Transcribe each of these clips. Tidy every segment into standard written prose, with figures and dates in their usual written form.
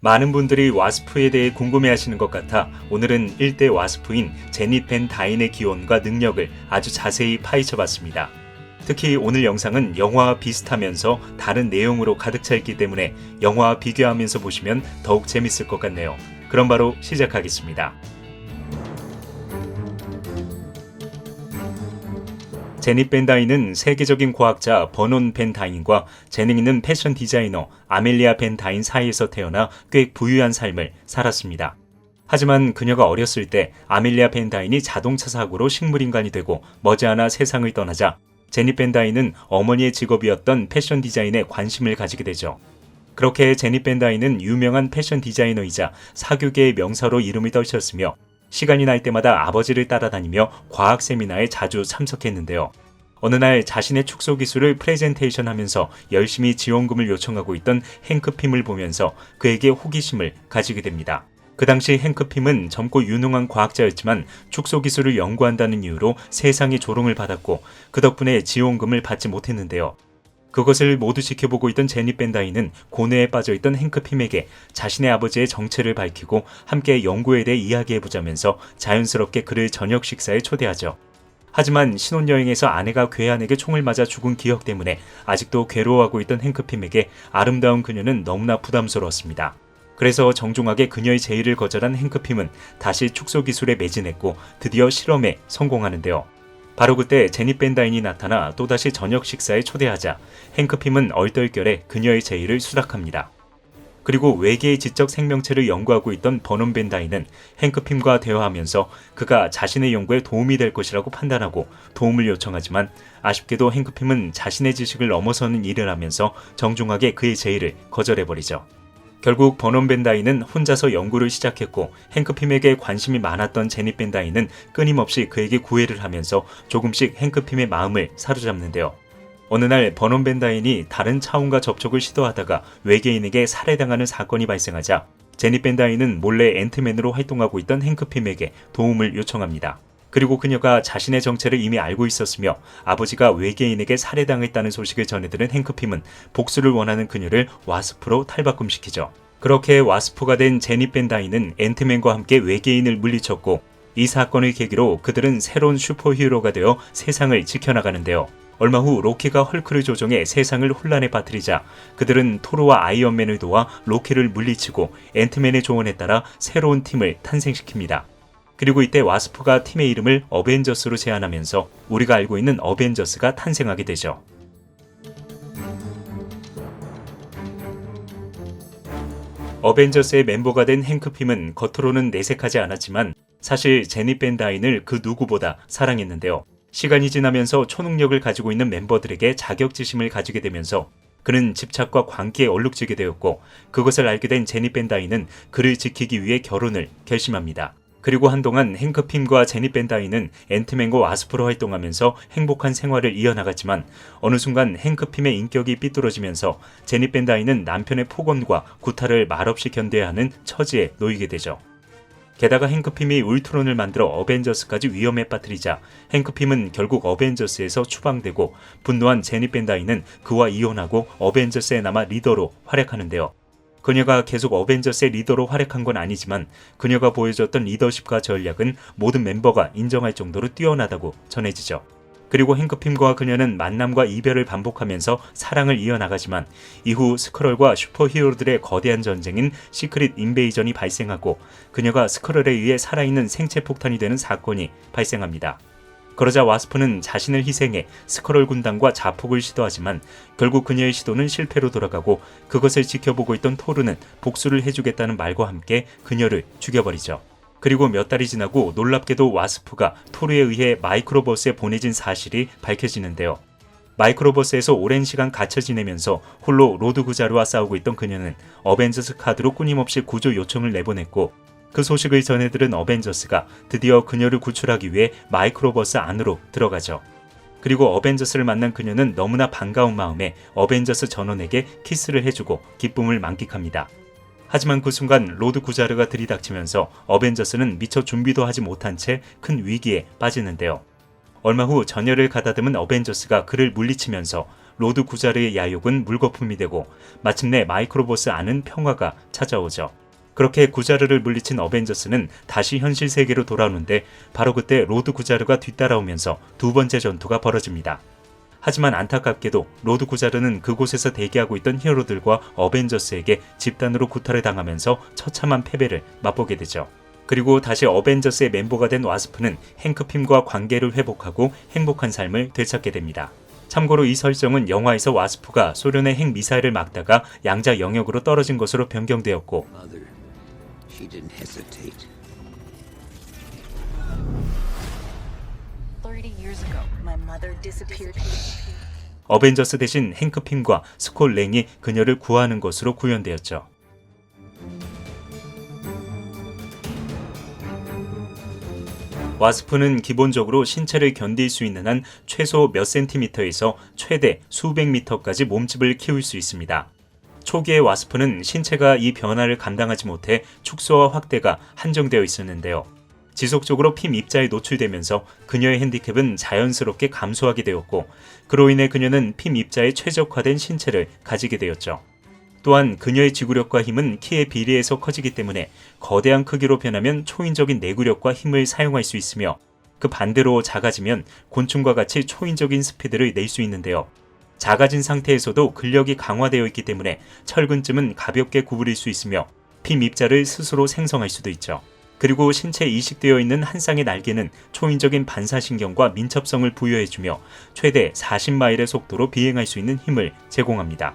많은 분들이 와스프에 대해 궁금해하시는 것 같아 오늘은 1대 와스프인 제니 펜 다인의 기원과 능력을 아주 자세히 파헤쳐봤습니다. 특히 오늘 영상은 영화와 비슷하면서 다른 내용으로 가득 차 있기 때문에 영화와 비교하면서 보시면 더욱 재밌을 것 같네요. 그럼 바로 시작하겠습니다. 제니 펜 다인은 세계적인 과학자 버논 펜 다인과 재능 있는 패션 디자이너 아멜리아 펜 다인 사이에서 태어나 꽤 부유한 삶을 살았습니다. 하지만 그녀가 어렸을 때 아멜리아 펜 다인이 자동차 사고로 식물인간이 되고 머지않아 세상을 떠나자 제니 펜 다인은 어머니의 직업이었던 패션 디자인에 관심을 가지게 되죠. 그렇게 제니 펜 다인은 유명한 패션 디자이너이자 사교계의 명사로 이름을 떨쳤으며 시간이 날 때마다 아버지를 따라다니며 과학 세미나에 자주 참석했는데요. 어느 날 자신의 축소 기술을 프레젠테이션 하면서 열심히 지원금을 요청하고 있던 헨크 핌을 보면서 그에게 호기심을 가지게 됩니다. 그 당시 헨크 핌은 젊고 유능한 과학자였지만 축소 기술을 연구한다는 이유로 세상의 조롱을 받았고 그 덕분에 지원금을 받지 못했는데요. 그것을 모두 지켜보고 있던 제니 펜 다인은 고뇌에 빠져있던 헨크 핌에게 자신의 아버지의 정체를 밝히고 함께 연구에 대해 이야기해보자면서 자연스럽게 그를 저녁 식사에 초대하죠. 하지만 신혼여행에서 아내가 괴한에게 총을 맞아 죽은 기억 때문에 아직도 괴로워하고 있던 헨크 핌에게 아름다운 그녀는 너무나 부담스러웠습니다. 그래서 정중하게 그녀의 제의를 거절한 헨크 핌은 다시 축소 기술에 매진했고 드디어 실험에 성공하는데요. 바로 그때 제니 펜 다인이 나타나 또다시 저녁 식사에 초대하자 헨크 핌은 얼떨결에 그녀의 제의를 수락합니다. 그리고 외계의 지적 생명체를 연구하고 있던 버논 펜 다인은 헨크 핌과 대화하면서 그가 자신의 연구에 도움이 될 것이라고 판단하고 도움을 요청하지만 아쉽게도 헨크 핌은 자신의 지식을 넘어서는 일을 하면서 정중하게 그의 제의를 거절해버리죠. 결국 버논 펜 다인은 혼자서 연구를 시작했고 헨크 핌에게 관심이 많았던 제니 펜 다인은 끊임없이 그에게 구애를 하면서 조금씩 헨크 핌의 마음을 사로잡는데요. 어느 날 버논 펜 다인이 다른 차원과 접촉을 시도하다가 외계인에게 살해당하는 사건이 발생하자 제니 펜 다인은 몰래 앤트맨으로 활동하고 있던 헨크 핌에게 도움을 요청합니다. 그리고 그녀가 자신의 정체를 이미 알고 있었으며 아버지가 외계인에게 살해당했다는 소식을 전해들은 헨크 핌은 복수를 원하는 그녀를 와스프로 탈바꿈시키죠. 그렇게 와스프가 된 제니 펜 다인은 앤트맨과 함께 외계인을 물리쳤고 이 사건을 계기로 그들은 새로운 슈퍼히어로가 되어 세상을 지켜나가는데요. 얼마 후 로키가 헐크를 조종해 세상을 혼란에 빠뜨리자 그들은 토르와 아이언맨을 도와 로키를 물리치고 앤트맨의 조언에 따라 새로운 팀을 탄생시킵니다. 그리고 이때 와스프가 팀의 이름을 어벤져스로 제안하면서 우리가 알고 있는 어벤져스가 탄생하게 되죠. 어벤져스의 멤버가 된 헨크 핌은 겉으로는 내색하지 않았지만 사실 제니 펜 다인을 그 누구보다 사랑했는데요. 시간이 지나면서 초능력을 가지고 있는 멤버들에게 자격지심을 가지게 되면서 그는 집착과 광기에 얼룩지게 되었고 그것을 알게 된 제니 펜 다인은 그를 지키기 위해 결혼을 결심합니다. 그리고 한동안 헨크 핌과 제니 펜 다인은 앤트맨과 와스프로 활동하면서 행복한 생활을 이어나갔지만 어느 순간 헨크 핌의 인격이 삐뚤어지면서 제니 펜 다인은 남편의 폭언과 구타를 말없이 견뎌야 하는 처지에 놓이게 되죠. 게다가 헨크 핌이 울트론을 만들어 어벤져스까지 위험에 빠뜨리자 헨크 핌은 결국 어벤져스에서 추방되고 분노한 제니 펜 다인은 그와 이혼하고 어벤져스에 남아 리더로 활약하는데요. 그녀가 계속 어벤져스의 리더로 활약한 건 아니지만 그녀가 보여줬던 리더십과 전략은 모든 멤버가 인정할 정도로 뛰어나다고 전해지죠. 그리고 헨크 핌과 그녀는 만남과 이별을 반복하면서 사랑을 이어나가지만 이후 스크럴과 슈퍼히어로들의 거대한 전쟁인 시크릿 인베이전이 발생하고 그녀가 스크럴에 의해 살아있는 생체 폭탄이 되는 사건이 발생합니다. 그러자 와스프는 자신을 희생해 스크롤 군단과 자폭을 시도하지만 결국 그녀의 시도는 실패로 돌아가고 그것을 지켜보고 있던 토르는 복수를 해주겠다는 말과 함께 그녀를 죽여버리죠. 그리고 몇 달이 지나고 놀랍게도 와스프가 토르에 의해 마이크로버스에 보내진 사실이 밝혀지는데요. 마이크로버스에서 오랜 시간 갇혀 지내면서 홀로 로드 구자르와 싸우고 있던 그녀는 어벤져스 카드로 끊임없이 구조 요청을 내보냈고 그 소식을 전해들은 어벤져스가 드디어 그녀를 구출하기 위해 마이크로버스 안으로 들어가죠. 그리고 어벤져스를 만난 그녀는 너무나 반가운 마음에 어벤져스 전원에게 키스를 해주고 기쁨을 만끽합니다. 하지만 그 순간 로드 구자르가 들이닥치면서 어벤져스는 미처 준비도 하지 못한 채 큰 위기에 빠지는데요. 얼마 후 전열을 가다듬은 어벤져스가 그를 물리치면서 로드 구자르의 야욕은 물거품이 되고 마침내 마이크로보스 아는 평화가 찾아오죠. 그렇게 구자르를 물리친 어벤져스는 다시 현실 세계로 돌아오는데 바로 그때 로드 구자르가 뒤따라오면서 두 번째 전투가 벌어집니다. 하지만 안타깝게도 로드 구자르는 그곳에서 대기하고 있던 히어로들과 어벤져스에게 집단으로 구타를 당하면서 처참한 패배를 맛보게 되죠. 그리고 다시 어벤져스의 멤버가 된 와스프는 행크 핌과 관계를 회복하고 행복한 삶을 되찾게 됩니다. 참고로 이 설정은 영화에서 와스프가 소련의 핵 미사일을 막다가 양자 영역으로 떨어진 것으로 변경되었고 She didn't hesitate. 30 years ago, my mother disappeared. 어벤져스 대신 행크 핌과 스콜 랭이 그녀를 구하는 것으로 구현되었죠. 와스프는 기본적으로 신체를 견딜 수 있는 한 최소 몇 센티미터에서 최대 수백 미터까지 몸집을 키울 수 있습니다. 초기의 와스프는 신체가 이 변화를 감당하지 못해 축소와 확대가 한정되어 있었는데요. 지속적으로 핌 입자에 노출되면서 그녀의 핸디캡은 자연스럽게 감소하게 되었고 그로 인해 그녀는 핌 입자에 최적화된 신체를 가지게 되었죠. 또한 그녀의 지구력과 힘은 키에 비례해서 커지기 때문에 거대한 크기로 변하면 초인적인 내구력과 힘을 사용할 수 있으며 그 반대로 작아지면 곤충과 같이 초인적인 스피드를 낼 수 있는데요. 작아진 상태에서도 근력이 강화되어 있기 때문에 철근쯤은 가볍게 구부릴 수 있으며 핌 입자를 스스로 생성할 수도 있죠. 그리고 신체에 이식되어 있는 한 쌍의 날개는 초인적인 반사신경과 민첩성을 부여해주며 최대 40마일의 속도로 비행할 수 있는 힘을 제공합니다.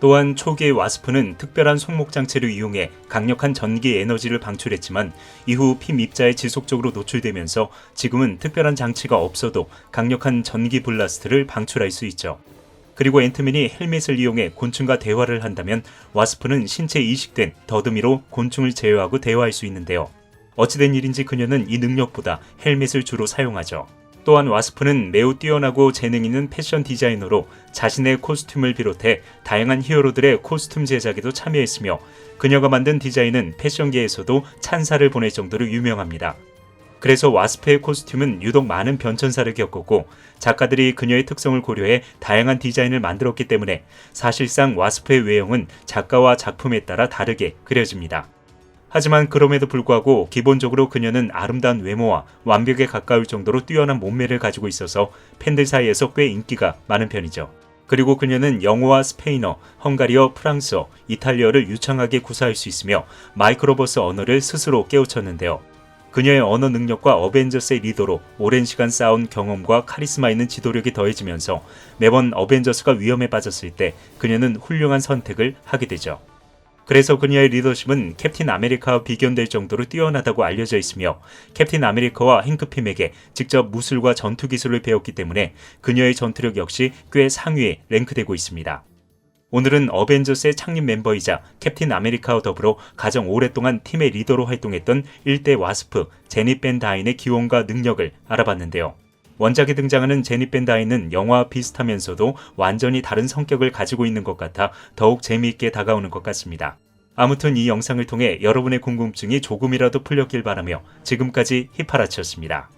또한 초기의 와스프는 특별한 손목 장치를 이용해 강력한 전기 에너지를 방출했지만 이후 핌 입자에 지속적으로 노출되면서 지금은 특별한 장치가 없어도 강력한 전기 블라스트를 방출할 수 있죠. 그리고 앤트맨이 헬멧을 이용해 곤충과 대화를 한다면 와스프는 신체에 이식된 더듬이로 곤충을 제어하고 대화할 수 있는데요. 어찌된 일인지 그녀는 이 능력보다 헬멧을 주로 사용하죠. 또한 와스프는 매우 뛰어나고 재능 있는 패션 디자이너로 자신의 코스튬을 비롯해 다양한 히어로들의 코스튬 제작에도 참여했으며 그녀가 만든 디자인은 패션계에서도 찬사를 보낼 정도로 유명합니다. 그래서 와스프의 코스튬은 유독 많은 변천사를 겪었고 작가들이 그녀의 특성을 고려해 다양한 디자인을 만들었기 때문에 사실상 와스프의 외형은 작가와 작품에 따라 다르게 그려집니다. 하지만 그럼에도 불구하고 기본적으로 그녀는 아름다운 외모와 완벽에 가까울 정도로 뛰어난 몸매를 가지고 있어서 팬들 사이에서 꽤 인기가 많은 편이죠. 그리고 그녀는 영어와 스페인어, 헝가리어, 프랑스어, 이탈리아어를 유창하게 구사할 수 있으며 마이크로버스 언어를 스스로 깨우쳤는데요. 그녀의 언어 능력과 어벤져스의 리더로 오랜 시간 쌓아온 경험과 카리스마 있는 지도력이 더해지면서 매번 어벤져스가 위험에 빠졌을 때 그녀는 훌륭한 선택을 하게 되죠. 그래서 그녀의 리더십은 캡틴 아메리카와 비견될 정도로 뛰어나다고 알려져 있으며 캡틴 아메리카와 행크 핌에게 직접 무술과 전투 기술을 배웠기 때문에 그녀의 전투력 역시 꽤 상위에 랭크되고 있습니다. 오늘은 어벤져스의 창립 멤버이자 캡틴 아메리카와 더불어 가장 오랫동안 팀의 리더로 활동했던 1대 와스프 제닛 벤 다인의 기원과 능력을 알아봤는데요. 원작에 등장하는 제닛 벤 다인은 영화와 비슷하면서도 완전히 다른 성격을 가지고 있는 것 같아 더욱 재미있게 다가오는 것 같습니다. 아무튼 이 영상을 통해 여러분의 궁금증이 조금이라도 풀렸길 바라며 지금까지 히파라치였습니다.